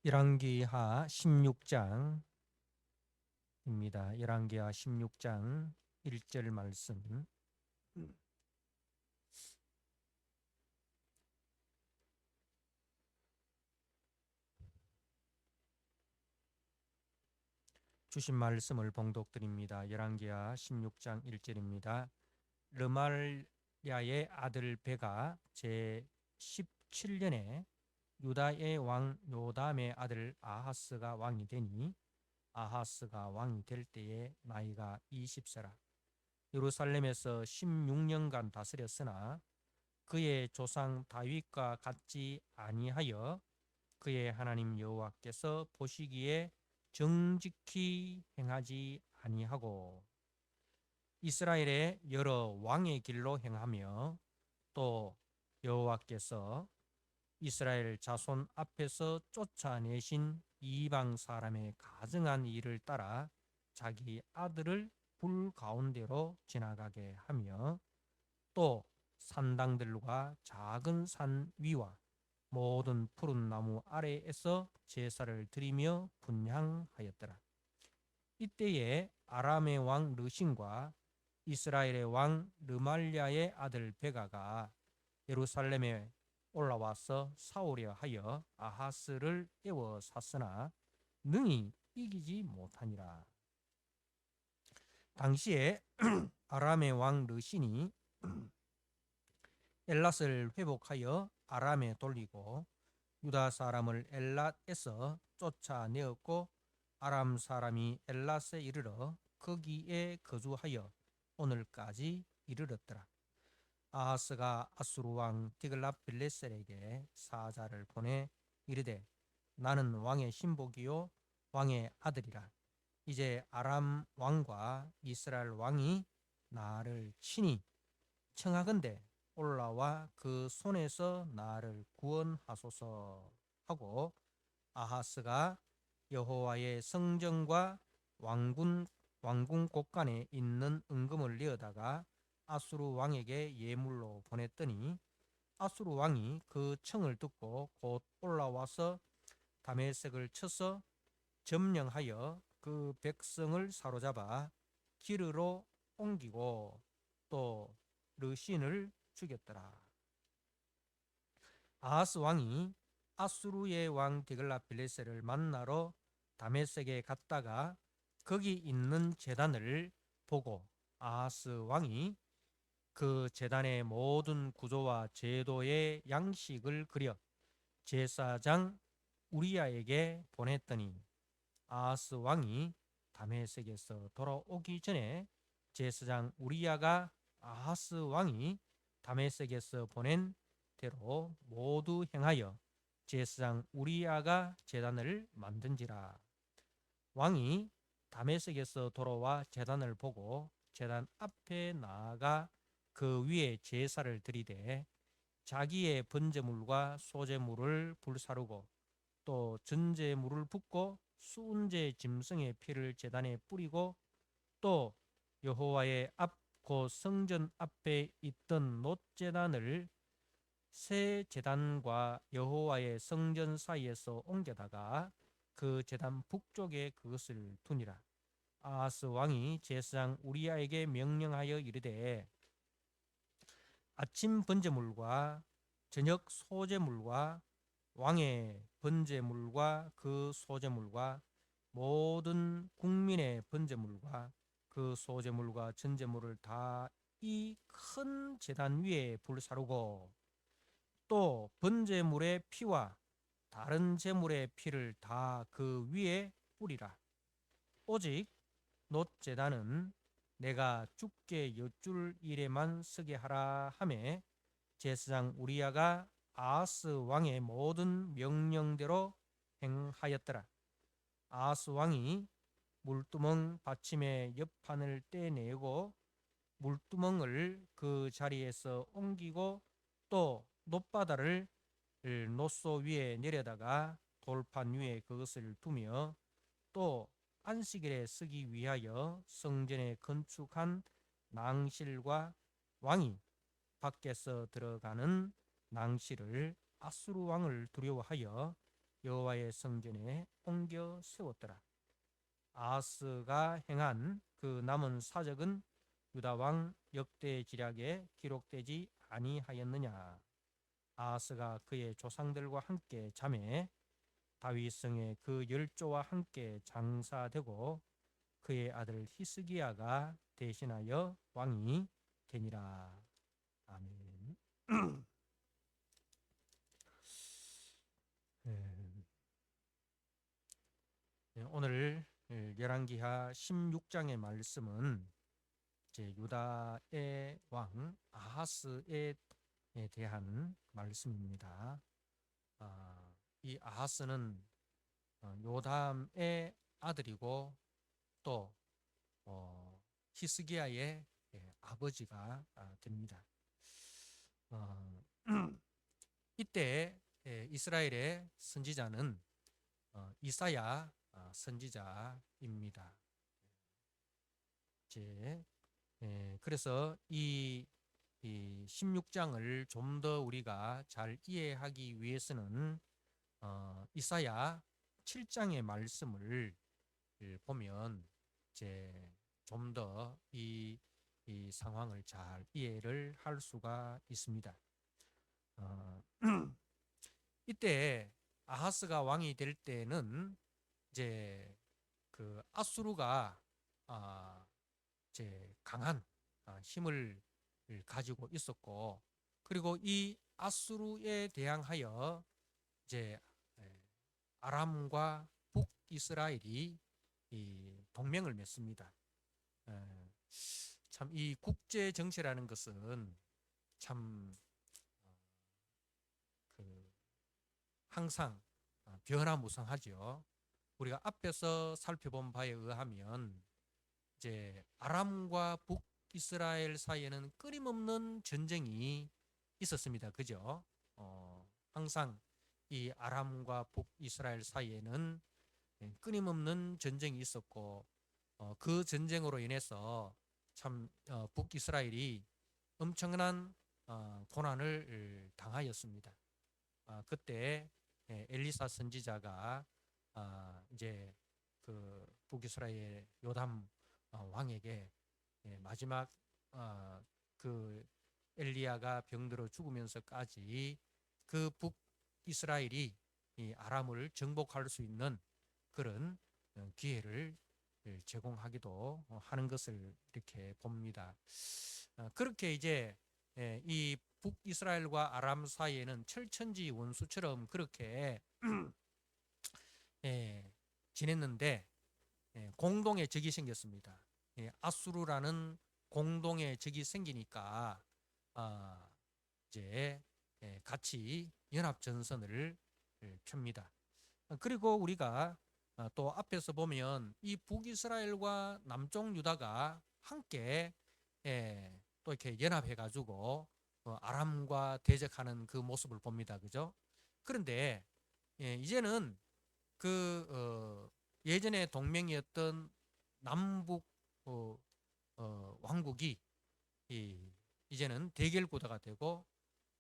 열왕기하 16장입니다. 열왕기하 16장 1절 말씀. 주신 말씀을 봉독드립니다. 열왕기하 16장 1절입니다. 르말랴의 아들 베가 제17년에 유다의 왕 요담의 아들 아하스가 왕이 되니 아하스가 왕이 될 때에 나이가 20세라. 예루살렘에서 16년간 다스렸으나 그의 조상 다윗과 같지 아니하여 그의 하나님 여호와께서 보시기에 정직히 행하지 아니하고 이스라엘의 여러 왕의 길로 행하며 또 여호와께서 이스라엘 자손 앞에서 쫓아내신 이방 사람의 가증한 일을 따라 자기 아들을 불 가운데로 지나가게 하며 또 산당들과 작은 산 위와 모든 푸른 나무 아래에서 제사를 드리며 분향하였더라. 이때에 아람의 왕 르신과 이스라엘의 왕 르말랴의 아들 베가가 예루살렘에 올라와서 싸우려 하여 아하스를 에워쌌으나 능히 이기지 못하니라. 당시에 아람의 왕 르신이 엘랏을 회복하여 아람에 돌리고 유다 사람을 엘랏에서 쫓아내었고 아람 사람이 엘랏에 이르러 거기에 거주하여 오늘까지 이르렀더라. 아하스가 아수르 왕 디글랏빌레셀에게 사자를 보내 이르되 나는 왕의 신복이요 왕의 아들이라. 이제 아람 왕과 이스라엘 왕이 나를 친히 청하건대 올라와 그 손에서 나를 구원하소서 하고 아하스가 여호와의 성전과 왕궁 곳간에 있는 은금을 내어다가 아수르 왕에게 예물로 보냈더니 아수르 왕이 그 청을 듣고 곧 올라와서 다메섹을 쳐서 점령하여 그 백성을 사로잡아 기르로 옮기고 또 르신을 죽였더라. 아하스 왕이 아수르의 왕 디글랏빌레셀을 만나러 다메섹에 갔다가 거기 있는 제단을 보고 아하스 왕이 그 제단의 모든 구조와 제도의 양식을 그려 제사장 우리야에게 보냈더니 아하스 왕이 다메섹에서 돌아오기 전에 제사장 우리야가 아하스 왕이 다메섹에서 보낸 대로 모두 행하여 제사장 우리야가 제단을 만든지라. 왕이 다메섹에서 돌아와 제단을 보고 제단 앞에 나아가 그 위에 제사를 드리되 자기의 번제물과 소제물을 불사르고 또 전제물을 붓고 수은제 짐승의 피를 제단에 뿌리고 또 여호와의 앞 곧 성전 앞에 있던 놋제단을 새 제단과 여호와의 성전 사이에서 옮겨다가 그 제단 북쪽에 그것을 두니라. 아하스 왕이 제사장 우리야에게 명령하여 이르되 아침 번제물과 저녁 소제물과 왕의 번제물과 그 소제물과 모든 국민의 번제물과 그 소제물과 전제물을 다 이 큰 제단 위에 불사르고 또 번제물의 피와 다른 제물의 피를 다 그 위에 뿌리라. 오직 놋제단은 내가 주께 여쭐 일에만 서게 하라 하매 제사장 우리야가 아하스 왕의 모든 명령대로 행하였더라. 아하스 왕이 물두멍 받침의 옆판을 떼내고 물두멍을 그 자리에서 옮기고 또 놋바다를 놋소 위에 내려다가 돌판 위에 그것을 두며 또 안식일에 쓰기 위하여 성전에 건축한 낭실과 왕이 밖에서 들어가는 낭실을 아수르 왕을 두려워하여 여호와의 성전에 옮겨 세웠더라. 아하스가 행한 그 남은 사적은 유다 왕 역대지략에 기록되지 아니하였느냐. 아하스가 그의 조상들과 함께 잠에 다윗성에 그 열조와 함께 장사되고 그의 아들 히스기야가 대신하여 왕이 되니라. 아멘. 오늘 열왕기하 16장의 말씀은 이제 유다의 왕 아하스에 대한 말씀입니다. 이 아하스는 요담의 아들이고 또 히스기야의 아버지가 됩니다. 이때 이스라엘의 선지자는 이사야 선지자입니다. 그래서 이 16장을 좀 더 우리가 잘 이해하기 위해서는 이사야 7장의 말씀을 보면 이제 좀 더 이 상황을 잘 이해를 할 수가 있습니다. 이때 아하스가 왕이 될 때는 이제 그 아수르가 이제 강한 힘을 가지고 있었고, 그리고 이 아수르에 대항하여 이제 아람과 북이스라엘이 이 동맹을 맺습니다. 참 이 국제 정세라는 것은 참 항상 변화무쌍하죠. 우리가 앞에서 살펴본 바에 의하면 이제 아람과 북이스라엘 사이에는 끊임없는 전쟁이 있었습니다. 그죠? 항상 이 아람과 북이스라엘 사이에는 끊임없는 전쟁이 있었고, 그 전쟁으로 인해서 참 북이스라엘이 엄청난 고난을 당하였습니다. 그때 엘리사 선지자가 이제 그 북이스라엘 요담 왕에게 마지막 그 엘리야가 병들어 죽으면서까지 그 북이스라엘이 이 아람을 정복할 수 있는 그런 기회를 제공하기도 하는 것을 이렇게 봅니다. 그렇게 이제 이 북이스라엘과 아람 사이에는 철천지 원수처럼 그렇게 지냈는데 공동의 적이 생겼습니다. 아수르라는 공동의 적이 생기니까 이제 같이 연합 전선을 펴니다. 그리고 우리가 또 앞에서 보면 이 북이스라엘과 남쪽 유다가 함께 또 이렇게 연합해 가지고 아람과 대적하는 그 모습을 봅니다. 그죠? 그런데 이제는 그 예전에 동맹이었던 남북 왕국이 이제는 대결 구도가 되고,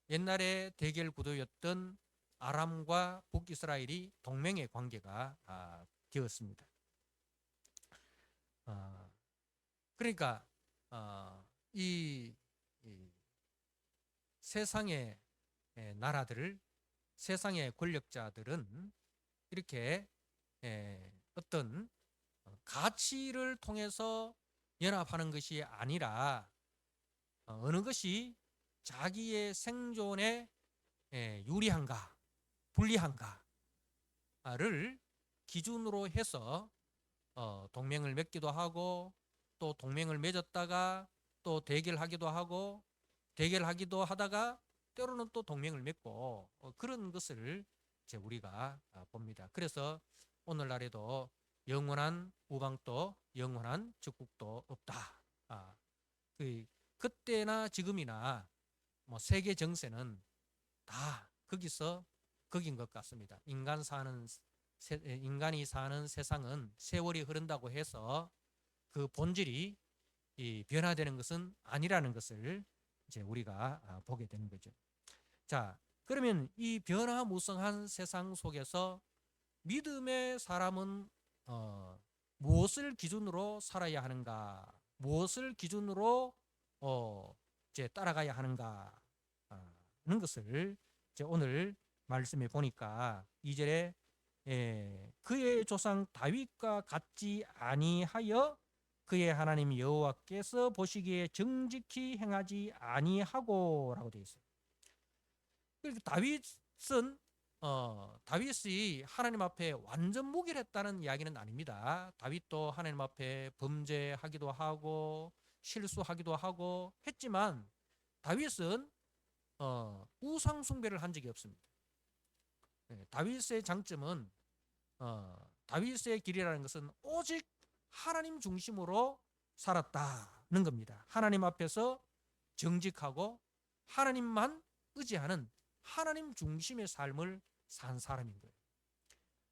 옛날에 대결 구도였던 아람과 북이스라엘이 동맹의 관계가 되었습니다. 그러니까 이 세상의 나라들을, 세상의 권력자들은 이렇게 어떤 가치를 통해서 연합하는 것이 아니라 어느 것이 자기의 생존에 유리한가 불리한가를 기준으로 해서 동맹을 맺기도 하고, 또 동맹을 맺었다가 또 대결하기도 하고, 대결하기도 하다가 때로는 또 동맹을 맺고, 그런 것을 이제 우리가 봅니다. 그래서 오늘날에도 영원한 우방도 영원한 적국도 없다. 그때나 지금이나 뭐 세계 정세는 다 거기서 거긴 것 같습니다. 인간이 사는 세상은 세월이 흐른다고 해서 그 본질이 변화되는 것은 아니라는 것을 이제 우리가 보게 되는 거죠. 자, 그러면 이 변화무쌍한 세상 속에서 믿음의 사람은 무엇을 기준으로 살아야 하는가, 무엇을 기준으로 이제 따라가야 하는가 하는 것을 이제 오늘 말씀에 보니까 2절에 그의 조상 다윗과 같지 아니하여 그의 하나님 여호와께서 보시기에 정직히 행하지 아니하고라고 되어 있어요. 그러니까 다윗이 하나님 앞에 완전 무결했다는 이야기는 아닙니다. 다윗도 하나님 앞에 범죄하기도 하고 실수하기도 하고 했지만 다윗은 우상 숭배를 한 적이 없습니다. 다윗의 장점은 다윗의 길이라는 것은 오직 하나님 중심으로 살았다는 겁니다. 하나님 앞에서 정직하고 하나님만 의지하는 하나님 중심의 삶을 산 사람인 거예요.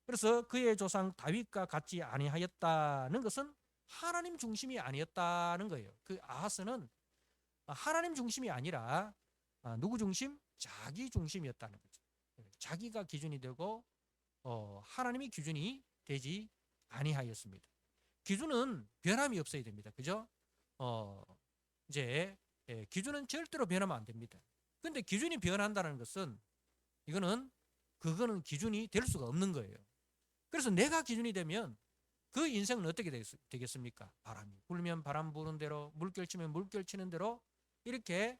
그래서 그의 조상 다윗과 같지 아니하였다는 것은 하나님 중심이 아니었다는 거예요. 그 아하스는 하나님 중심이 아니라 누구 중심? 자기 중심이었다는 거죠. 자기가 기준이 되고 하나님이 기준이 되지 아니하였습니다. 기준은 변함이 없어야 됩니다. 그죠? 이제 기준은 절대로 변하면 안 됩니다. 근데 기준이 변한다는 것은 그거는 기준이 될 수가 없는 거예요. 그래서 내가 기준이 되면 그 인생은 어떻게 되겠습니까? 바람이 불면 바람 부는 대로, 물결 치면 물결 치는 대로 이렇게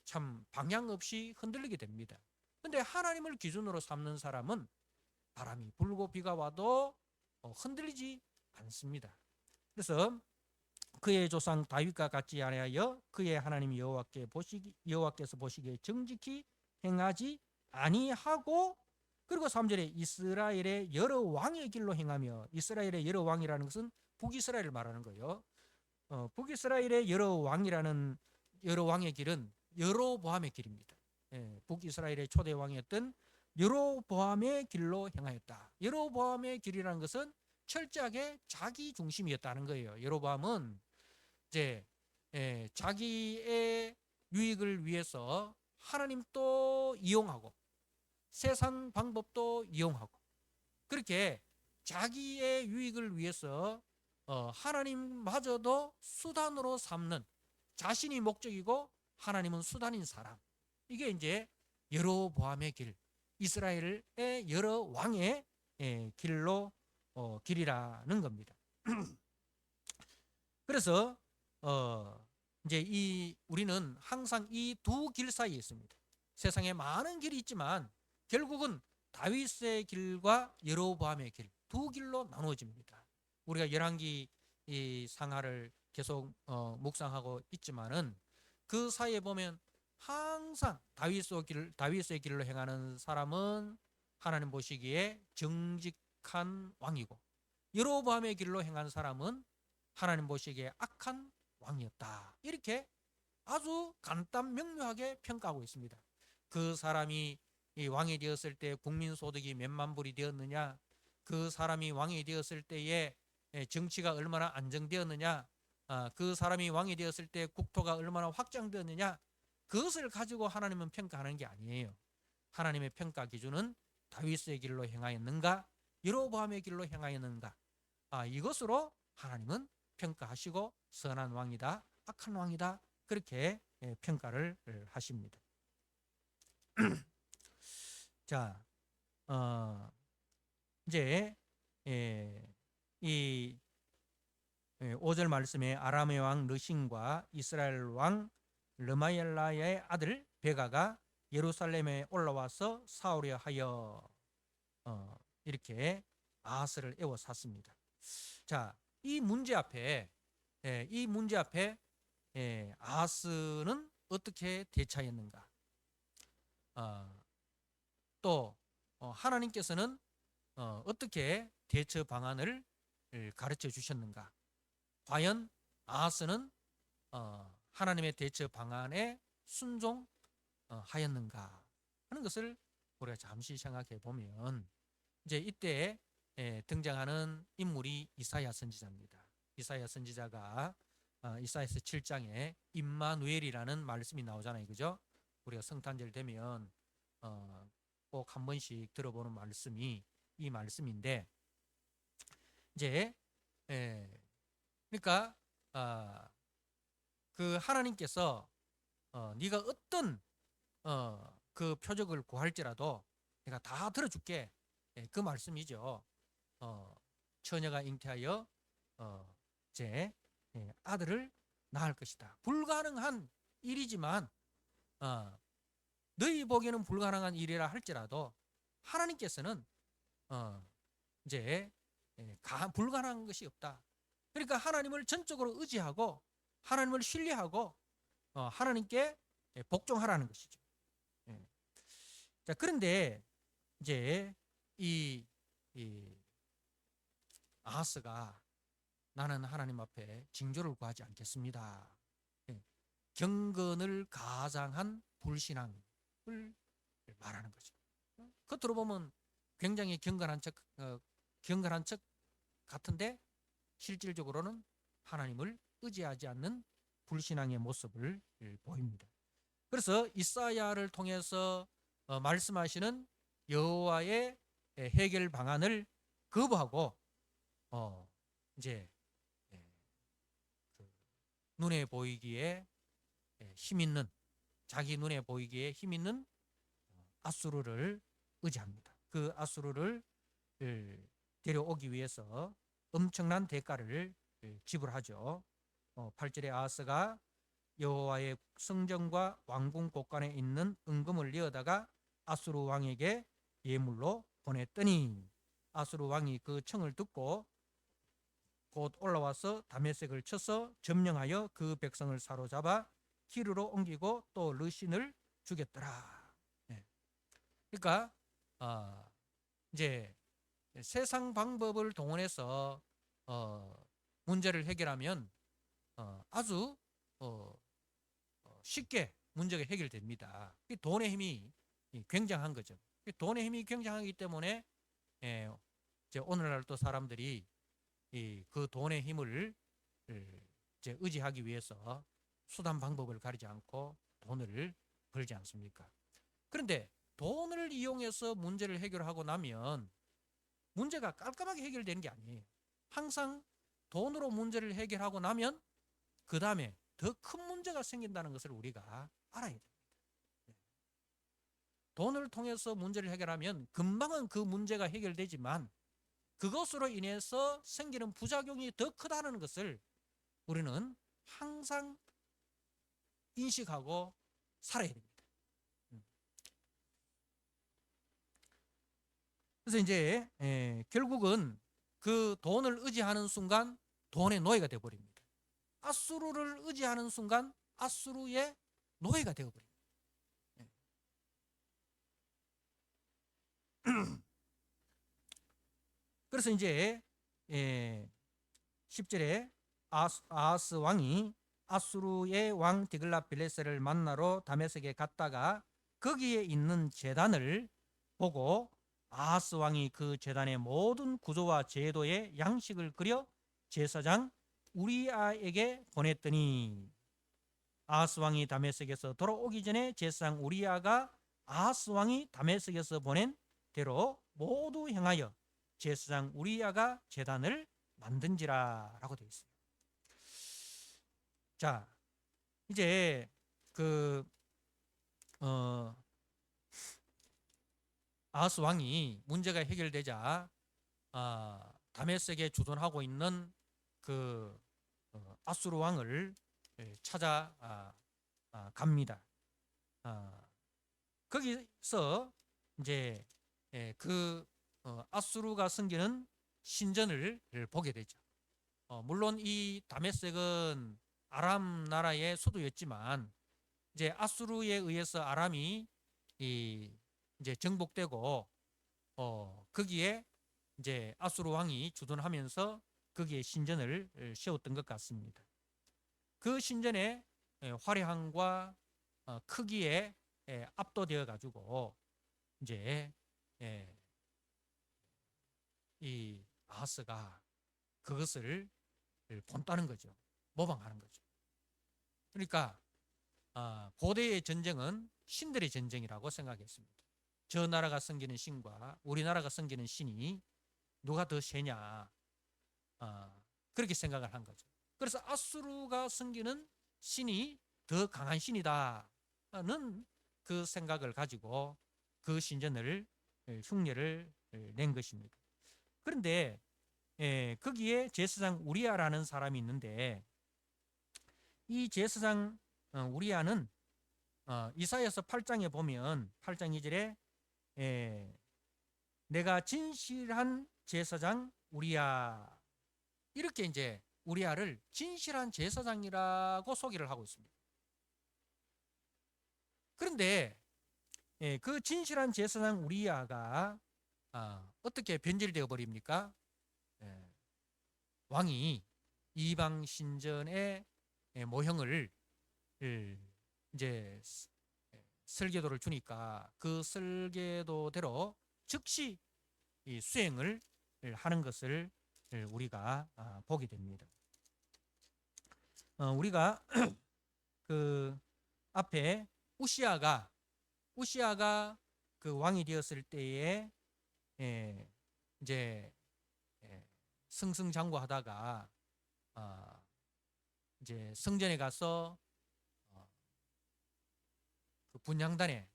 참 방향 없이 흔들리게 됩니다. 근데 하나님을 기준으로 삼는 사람은 바람이 불고 비가 와도 흔들리지 않습니다. 그래서 그의 조상 다윗과 같지 아니하여 그의 하나님 여호와께서 보시기에 정직히 행하지 아니하고, 그리고 3절에 이스라엘의 여러 왕의 길로 행하며, 이스라엘의 여러 왕이라는 것은 북이스라엘을 말하는 거예요. 북이스라엘의 여러 왕의 길은 여로보암의 길입니다. 북이스라엘의 초대 왕이었던 여로보암의 길로 행하였다. 여로보암의 길이라는 것은 철저하게 자기 중심이었다는 거예요. 여로보암은 이제 자기의 유익을 위해서 하나님도 이용하고 세상 방법도 이용하고 그렇게 자기의 유익을 위해서 하나님마저도 수단으로 삼는, 자신이 목적이고 하나님은 수단인 사람, 이게 이제 여로보암의 길, 이스라엘의 여러 왕의 길이라는 겁니다. 그래서 이제 우리는 항상 이 두 길 사이에 있습니다. 세상에 많은 길이 있지만 결국은 다윗의 길과 여로보암의 길, 두 길로 나누어집니다. 우리가 열왕기 이 상하를 계속 묵상하고 있지만은 그 사이에 보면 항상 다윗의 길로 행하는 사람은 하나님 보시기에 정직한 왕이고, 여로보암의 길로 행한 사람은 하나님 보시기에 악한 왕이었다. 이렇게 아주 간단 명료하게 평가하고 있습니다. 그 사람이 이 왕이 되었을 때 국민 소득이 몇만 불이 되었느냐, 그 사람이 왕이 되었을 때에 정치가 얼마나 안정되었느냐, 그 사람이 왕이 되었을 때 국토가 얼마나 확장되었느냐, 그것을 가지고 하나님은 평가하는 게 아니에요. 하나님의 평가 기준은 다윗의 길로 행하였는가, 여로보암의 길로 행하였는가, 이것으로 하나님은 평가하시고 선한 왕이다, 악한 왕이다, 그렇게 평가를 하십니다. 자, 이제 이 5절 말씀에 아람의 왕 르신과 이스라엘 왕 르마엘라의 아들 베가가 예루살렘에 올라와서 싸우려 하여 이렇게 아하스를 에워쌌습니다. 자, 이 문제 앞에 아하스는 어떻게 대처했는가? 또 하나님께서는 어떻게 대처 방안을 가르쳐 주셨는가? 과연 아하스는 하나님의 대처 방안에 순종하였는가 하는 것을 우리가 잠시 생각해 보면, 이제 이때 등장하는 인물이 이사야 선지자입니다. 이사야 선지자가 이사야서 7장에 임마누엘이라는 말씀이 나오잖아요. 그죠? 우리가 성탄절 되면 꼭 한 번씩 들어보는 말씀이 이 말씀인데, 이제 그러니까 그 하나님께서 네가 어떤 그 표적을 구할지라도 내가 다 들어줄게. 그 말씀이죠. 처녀가 잉태하여 제 아들을 낳을 것이다. 불가능한 일이지만 너희 보기에는 불가능한 일이라 할지라도 하나님께서는 이제 불가능한 것이 없다. 그러니까 하나님을 전적으로 의지하고 하나님을 신뢰하고 하나님께 복종하라는 것이죠. 자, 그런데 이제 이 아하스가 나는 하나님 앞에 징조를 구하지 않겠습니다. 경건을 가장한 불신앙을 말하는 거죠. 겉으로 보면 굉장히 경건한 척 같은데 실질적으로는 하나님을 의지하지 않는 불신앙의 모습을 보입니다. 그래서 이사야를 통해서 말씀하시는 여호와의 해결 방안을 거부하고 이제 눈에 보이기에 힘 있는, 자기 눈에 보이기에 힘 있는 아수르를 의지합니다. 그 아수르를 데려오기 위해서 엄청난 대가를 지불하죠. 8절에 아하스가 여호와의 성전과 왕궁 곳간에 있는 은금을 이어다가 아수르 왕에게 예물로 보냈더니 아수르 왕이 그 청을 듣고 곧 올라와서 다메섹을 쳐서 점령하여 그 백성을 사로잡아 키르로 옮기고 또 르신을 죽였더라. 그러니까 이제 세상 방법을 동원해서 문제를 해결하면 아주 쉽게 문제가 해결됩니다. 돈의 힘이 굉장한 거죠. 돈의 힘이 굉장하기 때문에 이제 오늘날 또 사람들이 그 돈의 힘을 이제 의지하기 위해서 수단 방법을 가리지 않고 돈을 벌지 않습니까? 그런데 돈을 이용해서 문제를 해결하고 나면 문제가 깔끔하게 해결되는 게 아니에요. 항상 돈으로 문제를 해결하고 나면 그 다음에 더 큰 문제가 생긴다는 것을 우리가 알아야 됩니다. 돈을 통해서 문제를 해결하면 금방은 그 문제가 해결되지만 그것으로 인해서 생기는 부작용이 더 크다는 것을 우리는 항상 인식하고 살아야 됩니다. 그래서 이제 결국은 그 돈을 의지하는 순간 돈의 노예가 되어버립니다. 아수르를 의지하는 순간 아수르의 노예가 되어버립니다. 그래서 이제 10절에 아하스 왕이 아수르의 왕 디글랏빌레셀을 만나러 다메섹에 갔다가 거기에 있는 제단을 보고 아하스 왕이 그 제단의 모든 구조와 제도의 양식을 그려 제사장 우리아에게 보냈더니 아하스 왕이 다메섹에서 돌아오기 전에 제사장 우리아가 아하스 왕이 다메섹에서 보낸 대로 모두 행하여 제사장 우리아가 제단을 만든지라 라고 되어 있어요. 자, 이제 아하스 왕이 문제가 해결되자 다메섹에 주둔하고 있는 그 아수르 왕을 찾아 갑니다. 거기서 이제 그 아수르가 섬기는 신전을 보게 되죠. 물론 이 다메섹은 아람 나라의 수도였지만 이제 아수르에 의해서 아람이 이제 정복되고 거기에 이제 아수르 왕이 주둔하면서 거기에 신전을 세웠던 것 같습니다. 그 신전의 화려함과 크기에 압도되어 가지고 이제 이 아하스가 그것을 본다는 거죠. 모방하는 거죠. 그러니까 고대의 전쟁은 신들의 전쟁이라고 생각했습니다. 저 나라가 섬기는 신과 우리나라가 섬기는 신이 누가 더 세냐, 그렇게 생각을 한 거죠. 그래서 아수르가 섬기는 신이 더 강한 신이다는 그 생각을 가지고 그 신전을 흉내를 낸 것입니다. 그런데 거기에 제사장 우리아라는 사람이 있는데, 이 제사장 우리아는 이사야서 8장에 보면 8장 2절에 내가 진실한 제사장 우리아, 이렇게 이제 우리아를 진실한 제사장이라고 소개를 하고 있습니다. 그런데 그 진실한 제사장 우리아가 어떻게 변질되어 버립니까? 왕이 이방 신전의 모형을 이제 설계도를 주니까 그 설계도대로 즉시 이 수행을 하는 것을 우리가 보게 됩니다. 우리가 그 앞에 우시아가 그 왕이 되었을 때에 이제 승승장구하다가 이제 성전에 가서 그 분향단에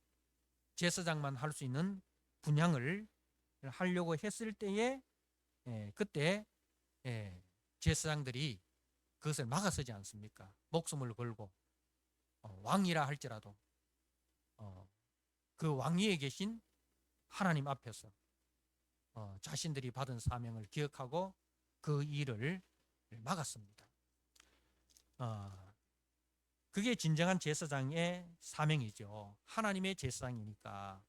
제사장만 할 수 있는 분향을 하려고 했을 때에 그때 제사장들이 그것을 막아서지 않습니까? 목숨을 걸고 왕이라 할지라도 그 왕위에 계신 하나님 앞에서 자신들이 받은 사명을 기억하고 그 일을 막았습니다. 그게 진정한 제사장의 사명이죠. 하나님의 제사장이니까.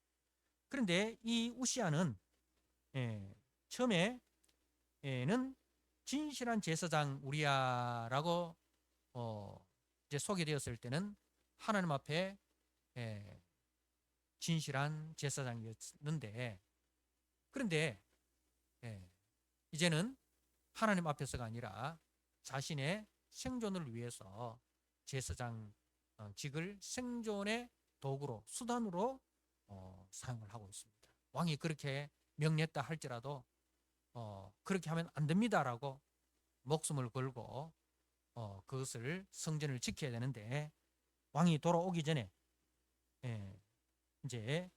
그런데 이 우시아는 처음에는 진실한 제사장 우리아라고 이제 소개되었을 때는 하나님 앞에 진실한 제사장이었는데, 그런데 이제는 하나님 앞에서가 아니라 자신의 생존을 위해서 제사장 직을 생존의 도구로, 수단으로 사용을 하고 있습니다. 왕이 그렇게 명령했다 할지라도 그렇게 하면 안 됩니다라고 목숨을 걸고 그것을 성전을 지켜야 되는데, 왕이 돌아오기 전에 이제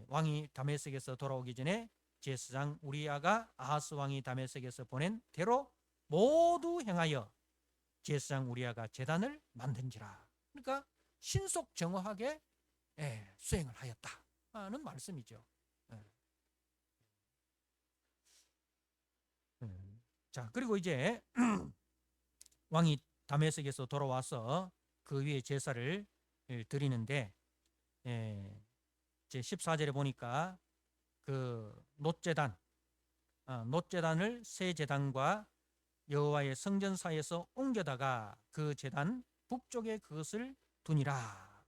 왕이 다메섹에서 돌아오기 전에 제사장 우리아가 아하스 왕이 다메섹에서 보낸 대로 모두 행하여 제사장 우리아가 제단을 만든지라. 그러니까 신속 정확하게 수행을 하였다는 말씀이죠. 자, 그리고 이제 왕이 다메섹에서 돌아와서 그 위에 제사를 드리는데, 제 14절에 보니까 그 놋제단을 새 제단과 여호와의 성전 사이에서 옮겨다가 그 제단 북쪽에 그것을 두니라.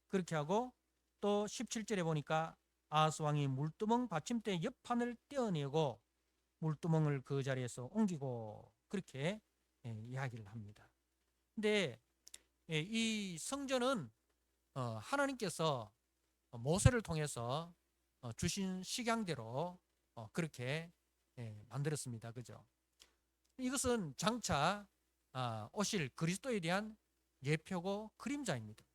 그렇게 하고 또 17절에 보니까 아하스 왕이 물두멍 받침대 옆판을 떼어내고 물두멍을 그 자리에서 옮기고, 그렇게 이야기를 합니다. 근데 이 성전은 하나님께서 모세를 통해서 주신 식양대로 그렇게 만들었습니다. 그죠? 이것은 장차 오실 그리스도에 대한 예표고 그림자입니다.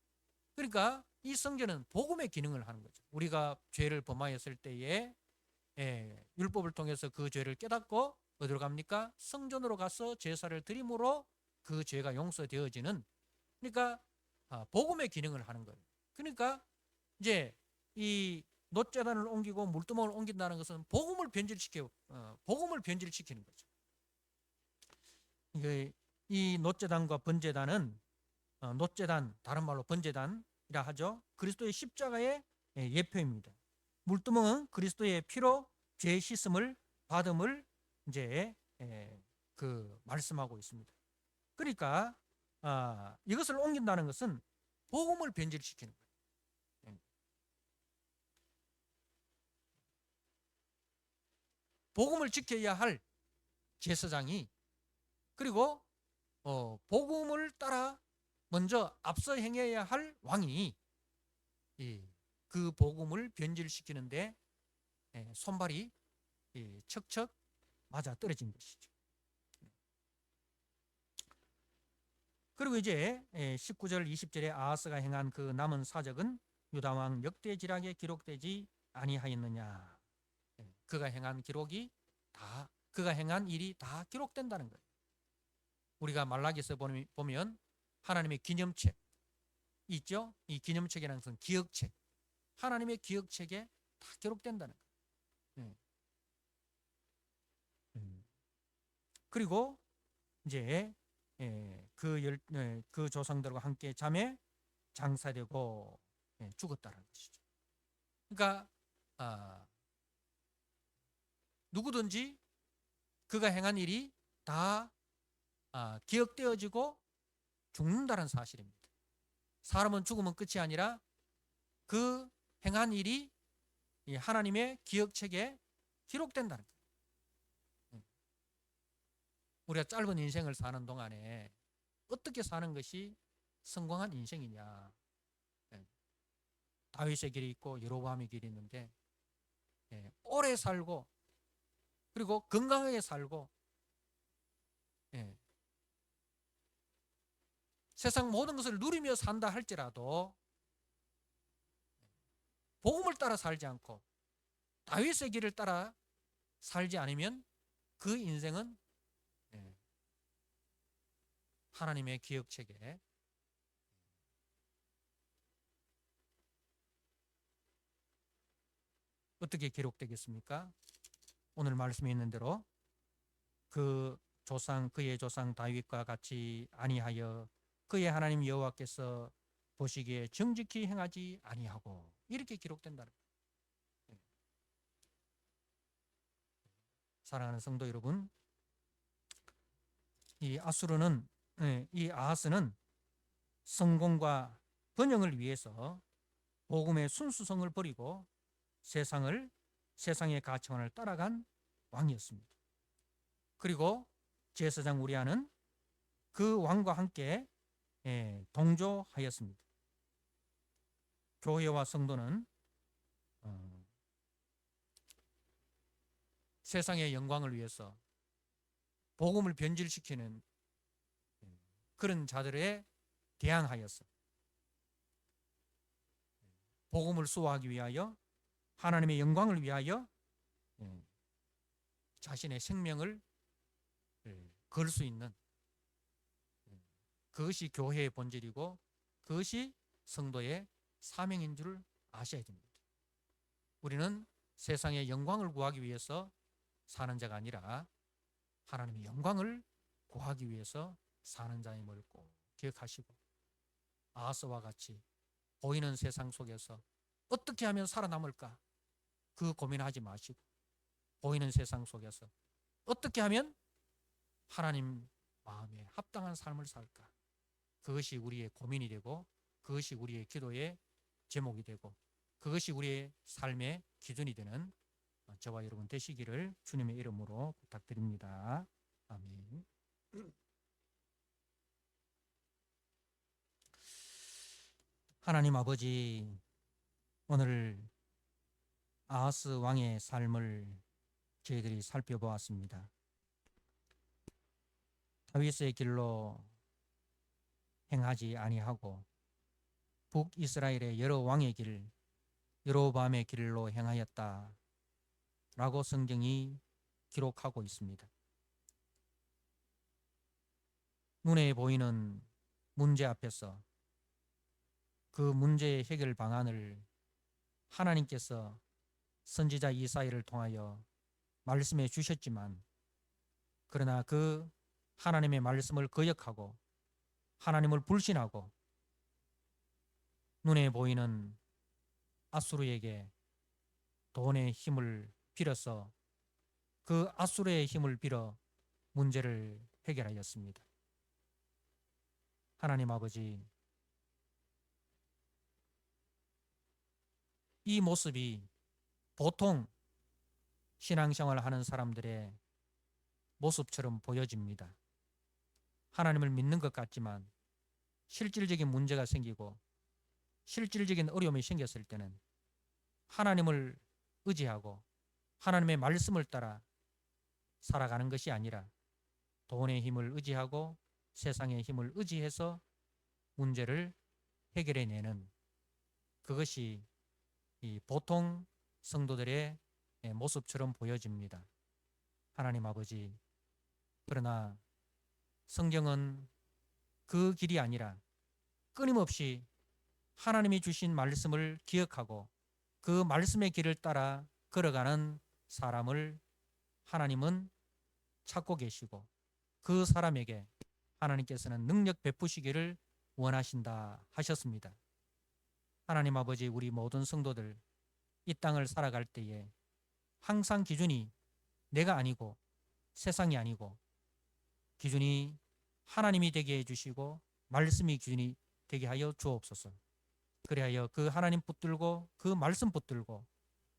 그러니까 이 성전은 복음의 기능을 하는 거죠. 우리가 죄를 범하였을 때에 율법을 통해서 그 죄를 깨닫고 어디로 갑니까? 성전으로 가서 제사를 드림으로 그 죄가 용서되어지는, 그러니까 복음의 기능을 하는 거예요. 그러니까 이제 이 놋제단을 옮기고 물두멍을 옮긴다는 것은 복음을 변질시키는 거죠. 이 놋제단과 번제단은 놋제단, 다른 말로 번제단이라 하죠. 그리스도의 십자가의 예표입니다. 물두멍은 그리스도의 피로 죄 씻음을 받음을 이제 그 말씀하고 있습니다. 그러니까 이것을 옮긴다는 것은 복음을 변질시키는 거예요. 복음을 지켜야 할 제사장이, 그리고 복음을 따라 먼저 앞서 행해야 할 왕이 그 복음을 변질시키는데 손발이 척척 맞아 떨어진 것이죠. 그리고 이제 19절 20절에 아하스가 행한 그 남은 사적은 유다왕 역대지략에 기록되지 아니하였느냐. 그가 행한 일이 다 기록된다는 거예요. 우리가 말라기서 보면 하나님의 기념책 있죠? 이 기념책이라는 것은 기억책, 하나님의 기억책에 다 기록된다는 거예요. 그리고 이제 그 조상들과 함께 잠에 장사되고 죽었다는 것이죠. 그러니까 누구든지 그가 행한 일이 다 기억되어지고 죽는다는 사실입니다. 사람은 죽으면 끝이 아니라 그 행한 일이 하나님의 기억책에 기록된다는 거예요. 우리가 짧은 인생을 사는 동안에 어떻게 사는 것이 성공한 인생이냐. 다윗의 길이 있고 여로보암의 길이 있는데 오래 살고 그리고 건강하게 살고 세상 모든 것을 누리며 산다 할지라도 복음을 따라 살지 않고 다윗의 길을 따라 살지 않으면 그 인생은 하나님의 기억책에 어떻게 기록되겠습니까? 오늘 말씀에 있는 대로 그의 조상 다윗과 같이 아니하여 그의 하나님 여호와께서 보시기에 정직히 행하지 아니하고 이렇게 기록된다는 거예요. 사랑하는 성도 여러분, 이 아하스는 성공과 번영을 위해서 복음의 순수성을 버리고 세상의 가치관을 따라간 왕이었습니다. 그리고 제사장 우리아는 그 왕과 함께 동조하였습니다. 교회와 성도는 세상의 영광을 위해서 복음을 변질시키는 그런 자들에 대항하여서 복음을 수호하기 위하여 하나님의 영광을 위하여 자신의 생명을 걸 수 있는 그것이 교회의 본질이고 그것이 성도의 사명인 줄 아셔야 됩니다. 우리는 세상의 영광을 구하기 위해서 사는 자가 아니라 하나님의 영광을 구하기 위해서 사는 자임을 꼭 기억하시고 아하스와 같이 보이는 세상 속에서 어떻게 하면 살아남을까 그 고민하지 마시고 보이는 세상 속에서 어떻게 하면 하나님 마음에 합당한 삶을 살까 그것이 우리의 고민이 되고 그것이 우리의 기도의 제목이 되고 그것이 우리의 삶의 기준이 되는 저와 여러분 되시기를 주님의 이름으로 부탁드립니다. 아멘. 하나님 아버지, 오늘 아하스 왕의 삶을 저희들이 살펴보았습니다. 다윗의 길로 행하지 아니하고 북이스라엘의 여러 왕의 길, 여로보암의 길로 행하였다 라고 성경이 기록하고 있습니다. 눈에 보이는 문제 앞에서 그 문제의 해결 방안을 하나님께서 선지자 이사야를 통하여 말씀해 주셨지만 그러나 그 하나님의 말씀을 거역하고 하나님을 불신하고 눈에 보이는 앗수르에게 돈의 힘을 빌어서 그 앗수르의 힘을 빌어 문제를 해결하였습니다. 하나님 아버지, 이 모습이 보통 신앙생활을 하는 사람들의 모습처럼 보여집니다. 하나님을 믿는 것 같지만 실질적인 문제가 생기고 실질적인 어려움이 생겼을 때는 하나님을 의지하고 하나님의 말씀을 따라 살아가는 것이 아니라 돈의 힘을 의지하고 세상의 힘을 의지해서 문제를 해결해내는, 그것이 이 보통 성도들의 모습처럼 보여집니다. 하나님 아버지, 그러나 성경은 그 길이 아니라 끊임없이 하나님이 주신 말씀을 기억하고 그 말씀의 길을 따라 걸어가는 사람을 하나님은 찾고 계시고 그 사람에게 하나님께서는 능력 베푸시기를 원하신다 하셨습니다. 하나님 아버지, 우리 모든 성도들 이 땅을 살아갈 때에 항상 기준이 내가 아니고 세상이 아니고 기준이 하나님이 되게 해주시고 말씀이 기준이 되게 하여 주옵소서. 그리하여 그 하나님 붙들고 그 말씀 붙들고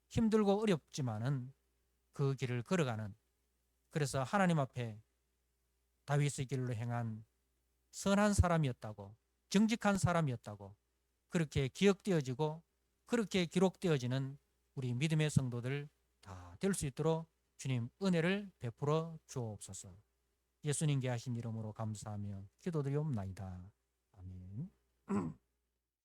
힘들고 어렵지만은 그 길을 걸어가는, 그래서 하나님 앞에 다윗의 길로 행한 선한 사람이었다고, 정직한 사람이었다고 그렇게 기억되어지고 그렇게 기록되어지는 우리 믿음의 성도들 다 될 수 있도록 주님 은혜를 베풀어 주옵소서. 예수님께 하신 이름으로 감사하며 기도드리옵나이다. 아멘.